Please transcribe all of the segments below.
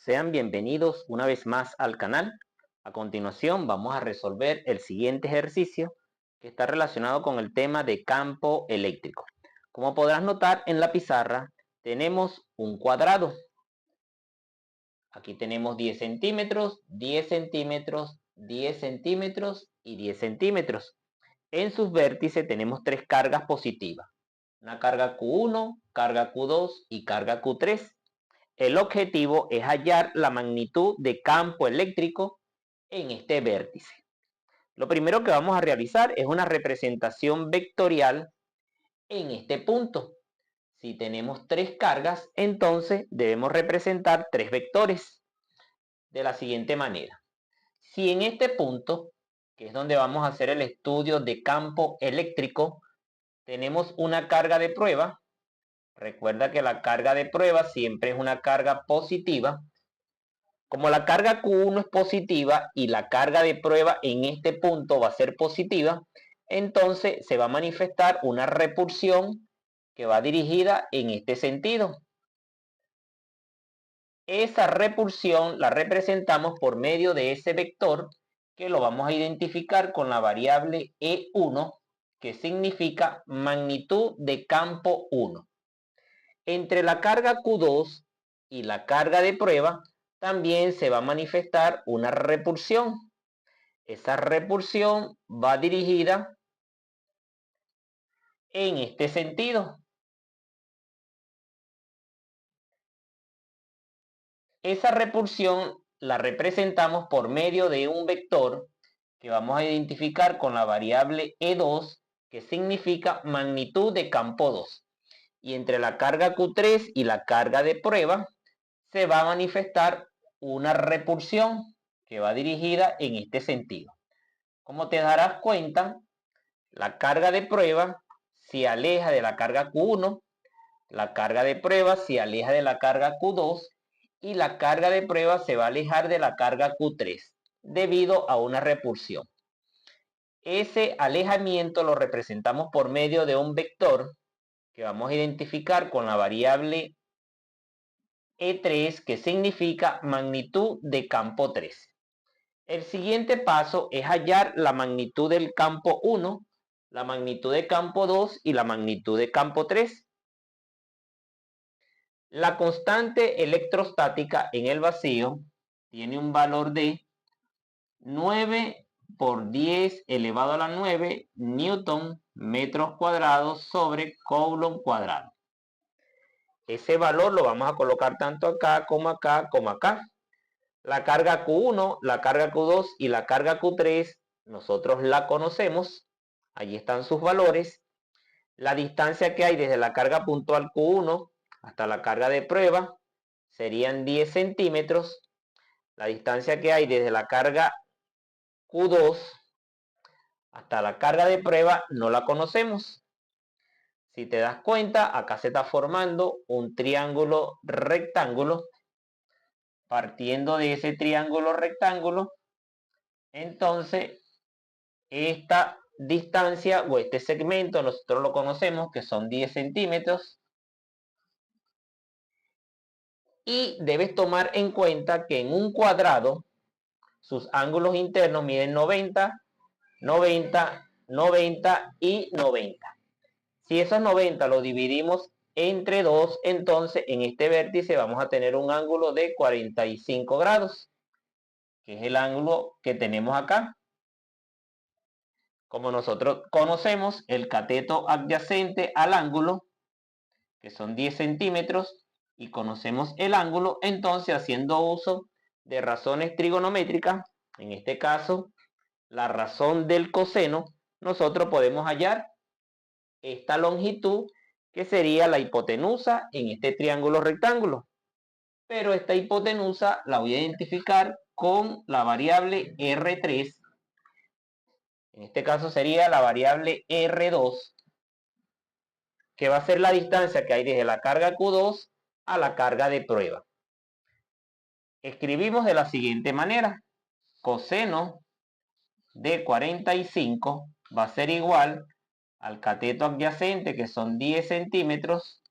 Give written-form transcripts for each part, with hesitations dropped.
Sean bienvenidos una vez más al canal. A continuación vamos a resolver el siguiente ejercicio que está relacionado con el tema de campo eléctrico. Como podrás notar en la pizarra, tenemos un cuadrado. Aquí tenemos 10 centímetros, 10 centímetros, 10 centímetros y 10 centímetros. En sus vértices tenemos tres cargas positivas. Una carga Q1, carga Q2 y carga Q3. El objetivo es hallar la magnitud de campo eléctrico en este vértice. Lo primero que vamos a realizar es una representación vectorial en este punto. Si tenemos tres cargas, entonces debemos representar tres vectores de la siguiente manera. Si en este punto, que es donde vamos a hacer el estudio de campo eléctrico, tenemos una carga de prueba. Recuerda que la carga de prueba siempre es una carga positiva. Como la carga Q1 es positiva y la carga de prueba en este punto va a ser positiva, entonces se va a manifestar una repulsión que va dirigida en este sentido. Esa repulsión la representamos por medio de ese vector que lo vamos a identificar con la variable E1, que significa magnitud de campo 1. Entre la carga Q2 y la carga de prueba también se va a manifestar una repulsión. Esa repulsión va dirigida en este sentido. Esa repulsión la representamos por medio de un vector que vamos a identificar con la variable E2, que significa magnitud de campo 2. Y entre la carga Q3 y la carga de prueba se va a manifestar una repulsión que va dirigida en este sentido. Como te darás cuenta, la carga de prueba se aleja de la carga Q1, la carga de prueba se aleja de la carga Q2 y la carga de prueba se va a alejar de la carga Q3 debido a una repulsión. Ese alejamiento lo representamos por medio de un vector que vamos a identificar con la variable E3, que significa magnitud de campo 3. El siguiente paso es hallar la magnitud del campo 1, la magnitud de campo 2 y la magnitud de campo 3. La constante electrostática en el vacío tiene un valor de 9 por 10 elevado a la 9 newton metros cuadrados sobre coulomb cuadrado. Ese valor lo vamos a colocar tanto acá como acá como acá. La carga Q1, la carga Q2 y la carga Q3 nosotros la conocemos. Allí están sus valores. La distancia que hay desde la carga puntual Q1 hasta la carga de prueba serían 10 centímetros. La distancia que hay desde la carga Q2 hasta la carga de prueba no la conocemos. Si te das cuenta, acá se está formando un triángulo rectángulo. Partiendo de ese triángulo rectángulo, entonces esta distancia o este segmento nosotros lo conocemos que son 10 centímetros. Y debes tomar en cuenta que en un cuadrado sus ángulos internos miden 90, 90, 90 y 90. Si esos 90 lo dividimos entre 2, entonces en este vértice vamos a tener un ángulo de 45 grados, que es el ángulo que tenemos acá. Como nosotros conocemos el cateto adyacente al ángulo, que son 10 centímetros, y conocemos el ángulo, entonces haciendo uso de razones trigonométricas, en este caso la razón del coseno, nosotros podemos hallar esta longitud que sería la hipotenusa en este triángulo rectángulo. Pero esta hipotenusa la voy a identificar con la variable R3. En este caso sería la variable R2, que va a ser la distancia que hay desde la carga Q2 a la carga de prueba. Escribimos de la siguiente manera: coseno de 45 va a ser igual al cateto adyacente, que son 10 centímetros,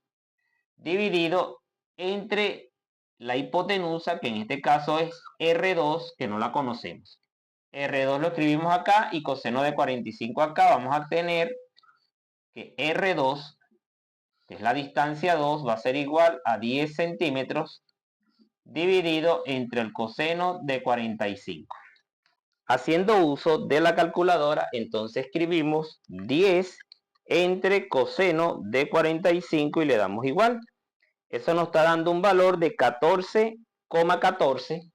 dividido entre la hipotenusa, que en este caso es R2, que no la conocemos. R2 lo escribimos acá y coseno de 45 acá. Vamos a tener que R2, que es la distancia 2, va a ser igual a 10 centímetros dividido entre el coseno de 45. Haciendo uso de la calculadora, entonces escribimos 10 entre coseno de 45 y le damos igual. Eso nos está dando un valor de 14,14.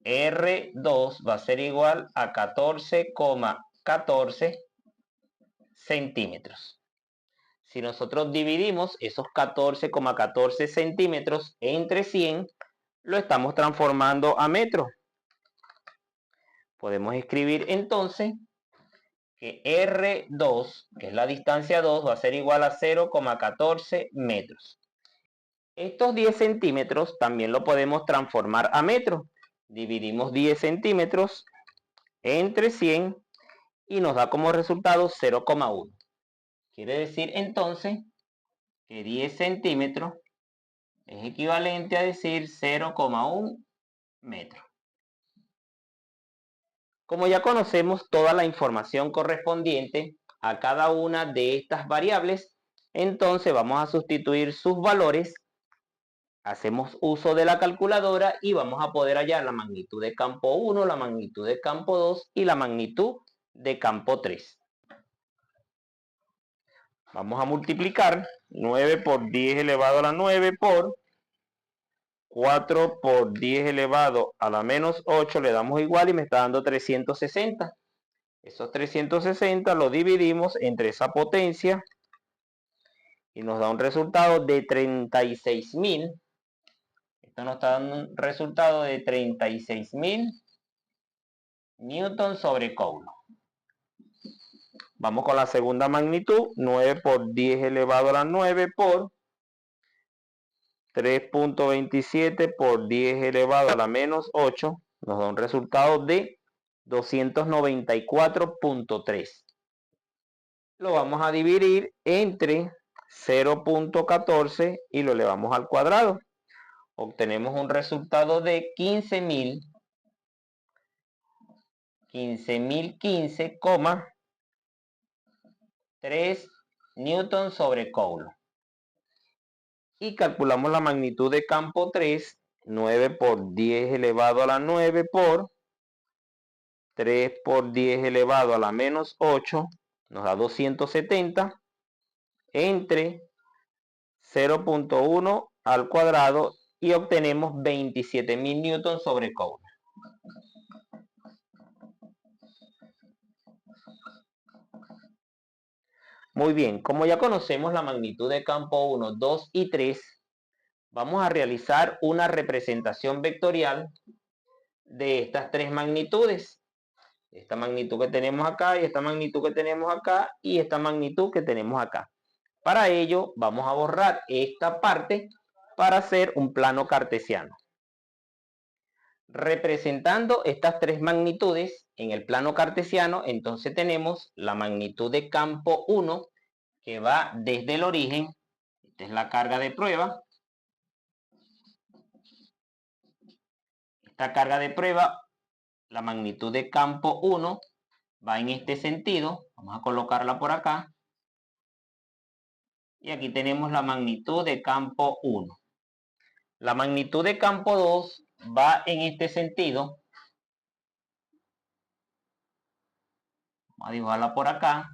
R2 va a ser igual a 14,14 centímetros. Si nosotros dividimos esos 14,14 centímetros entre 100, lo estamos transformando a metros. Podemos escribir entonces que R2, que es la distancia 2, va a ser igual a 0,14 metros. Estos 10 centímetros también lo podemos transformar a metros. Dividimos 10 centímetros entre 100 y nos da como resultado 0,1. Quiere decir entonces que 10 centímetros es equivalente a decir 0,1 metro. Como ya conocemos toda la información correspondiente a cada una de estas variables, entonces vamos a sustituir sus valores. Hacemos uso de la calculadora y vamos a poder hallar la magnitud de campo 1, la magnitud de campo 2 y la magnitud de campo 3. Vamos a multiplicar 9 por 10 elevado a la 9 por 4 por 10 elevado a la menos 8, le damos igual y me está dando 360. Esos 360 lo dividimos entre esa potencia y nos da un resultado de 36.000. Esto nos está dando un resultado de 36.000 newton sobre coulomb. Vamos con la segunda magnitud, 9 por 10 elevado a la 9 por 3.27 por 10 elevado a la menos 8, nos da un resultado de 294.3. Lo vamos a dividir entre 0.14 y lo elevamos al cuadrado. Obtenemos un resultado de 15.015,3 newton sobre coulomb. Y calculamos la magnitud de campo 3, 9 por 10 elevado a la 9 por 3 por 10 elevado a la menos 8, nos da 270 entre 0.1 al cuadrado y obtenemos 27.000 newton sobre coulomb. Muy bien, como ya conocemos la magnitud de campo 1, 2 y 3, vamos a realizar una representación vectorial de estas tres magnitudes. Esta magnitud que tenemos acá y esta magnitud que tenemos acá y esta magnitud que tenemos acá. Para ello vamos a borrar esta parte para hacer un plano cartesiano. Representando estas tres magnitudes en el plano cartesiano, entonces tenemos la magnitud de campo 1 que va desde el origen. Esta es la carga de prueba. Esta carga de prueba, la magnitud de campo 1 va en este sentido. Vamos a colocarla por acá. Y aquí tenemos la magnitud de campo 1. La magnitud de campo 2 va en este sentido. Vamos a dibujarla por acá.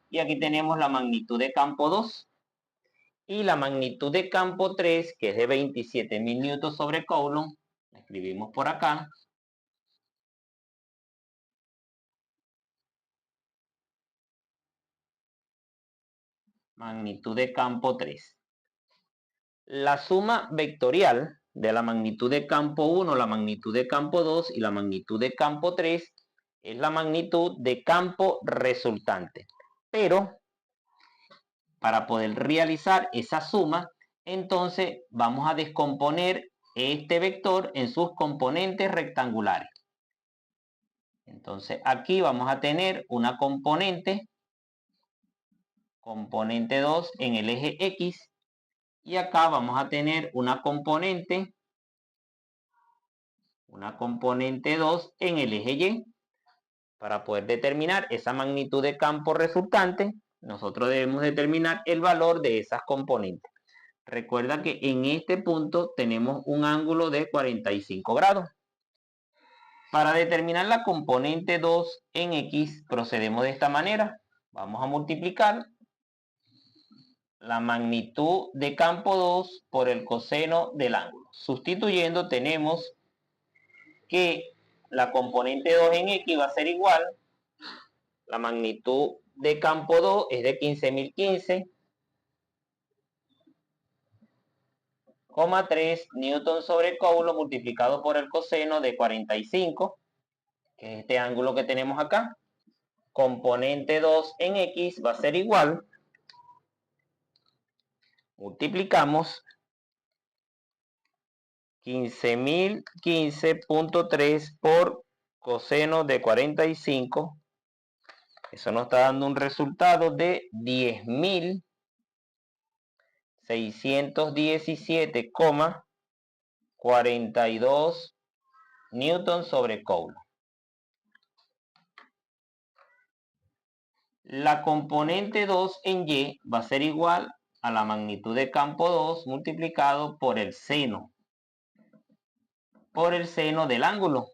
Y aquí tenemos la magnitud de campo 2. Y la magnitud de campo 3, que es de 27.000 newton sobre coulomb, la escribimos por acá. Magnitud de campo 3. La suma vectorial de la magnitud de campo 1, la magnitud de campo 2 y la magnitud de campo 3 es la magnitud de campo resultante. Pero para poder realizar esa suma, entonces vamos a descomponer este vector en sus componentes rectangulares. Entonces aquí vamos a tener una componente componente 2 en el eje X, y acá vamos a tener una componente 2 en el eje Y. Para poder determinar esa magnitud de campo resultante, nosotros debemos determinar el valor de esas componentes. Recuerda que en este punto tenemos un ángulo de 45 grados. Para determinar la componente 2 en X, procedemos de esta manera. Vamos a multiplicar la magnitud de campo 2 por el coseno del ángulo. Sustituyendo, tenemos que la componente 2 en X va a ser igual, la magnitud de campo 2 es de 15.015,3 newton sobre Coulomb multiplicado por el coseno de 45, que es este ángulo que tenemos acá. Componente 2 en X va a ser igual, multiplicamos 15.015.3 por coseno de 45. Eso nos está dando un resultado de 10.617,42 newton sobre Coulomb. La componente 2 en Y va a ser igual a la magnitud de campo 2 multiplicado por el seno del ángulo.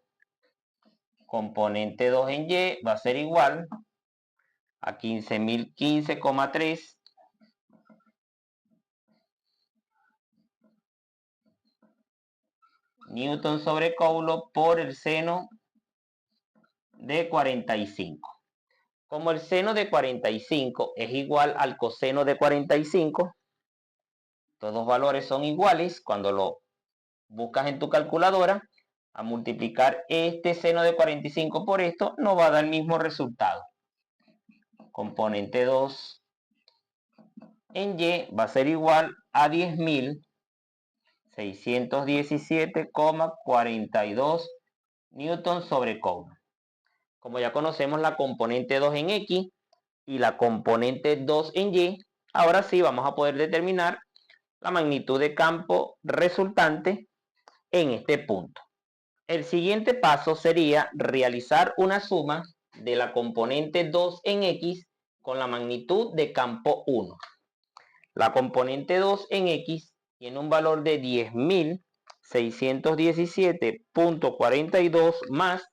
Componente 2 en Y va a ser igual a 15.015,3 newton sobre Coulomb por el seno de 45. Como el seno de 45 es igual al coseno de 45, estos dos valores son iguales. Cuando lo buscas en tu calculadora, a multiplicar este seno de 45 por esto, nos va a dar el mismo resultado. Componente 2 en Y va a ser igual a 10.617,42 newton sobre Coulomb. Como ya conocemos la componente 2 en X y la componente 2 en Y, ahora sí vamos a poder determinar la magnitud de campo resultante en este punto. El siguiente paso sería realizar una suma de la componente 2 en X con la magnitud de campo 1. La componente 2 en X tiene un valor de 10.617.42 más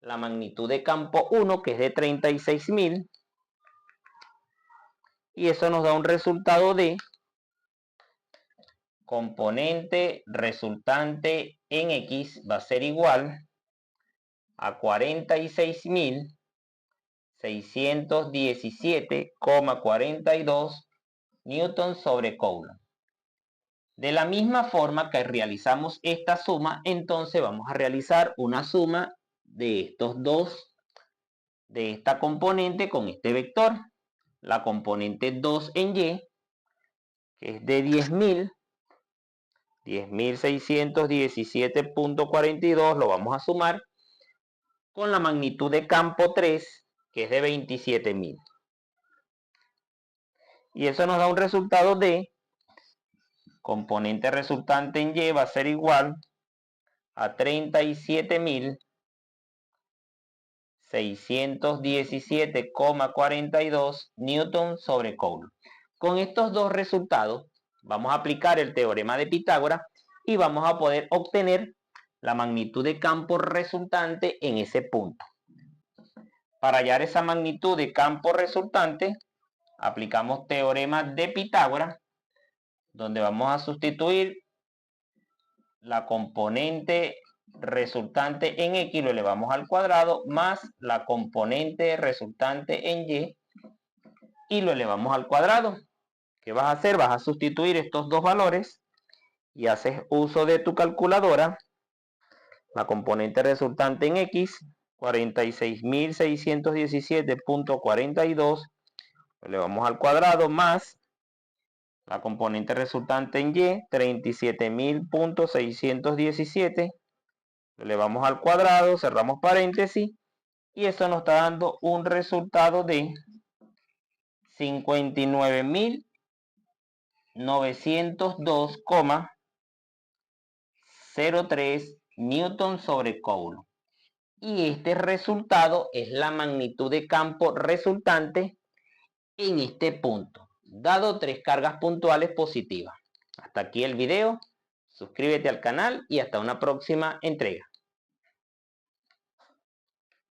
la magnitud de campo 1, que es de 36.000, y eso nos da un resultado de componente resultante en X va a ser igual a 46.617,42 newton sobre Coulomb. De la misma forma que realizamos esta suma, entonces vamos a realizar una suma de estos dos, de esta componente con este vector. La componente 2 en Y, que es de 10.617.42, lo vamos a sumar con la magnitud de campo 3, que es de 27.000. Y eso nos da un resultado de componente resultante en Y va a ser igual a 37.617,42 newton sobre Coulomb. Con estos dos resultados vamos a aplicar el teorema de Pitágoras y vamos a poder obtener la magnitud de campo resultante en ese punto. Para hallar esa magnitud de campo resultante, aplicamos teorema de Pitágoras, donde vamos a sustituir la componente resultante en X, lo elevamos al cuadrado, más la componente resultante en Y lo elevamos al cuadrado. ¿Qué vas a hacer? Vas a sustituir estos dos valores y haces uso de tu calculadora. La componente resultante en X, 46.617.42, lo elevamos al cuadrado, más la componente resultante en Y, 37.617, lo elevamos al cuadrado, cerramos paréntesis, y eso nos está dando un resultado de 59.902,03 newton sobre coulomb. Y este resultado es la magnitud de campo resultante en este punto, dado 3 cargas puntuales positivas. Hasta aquí el video. Suscríbete al canal y hasta una próxima entrega.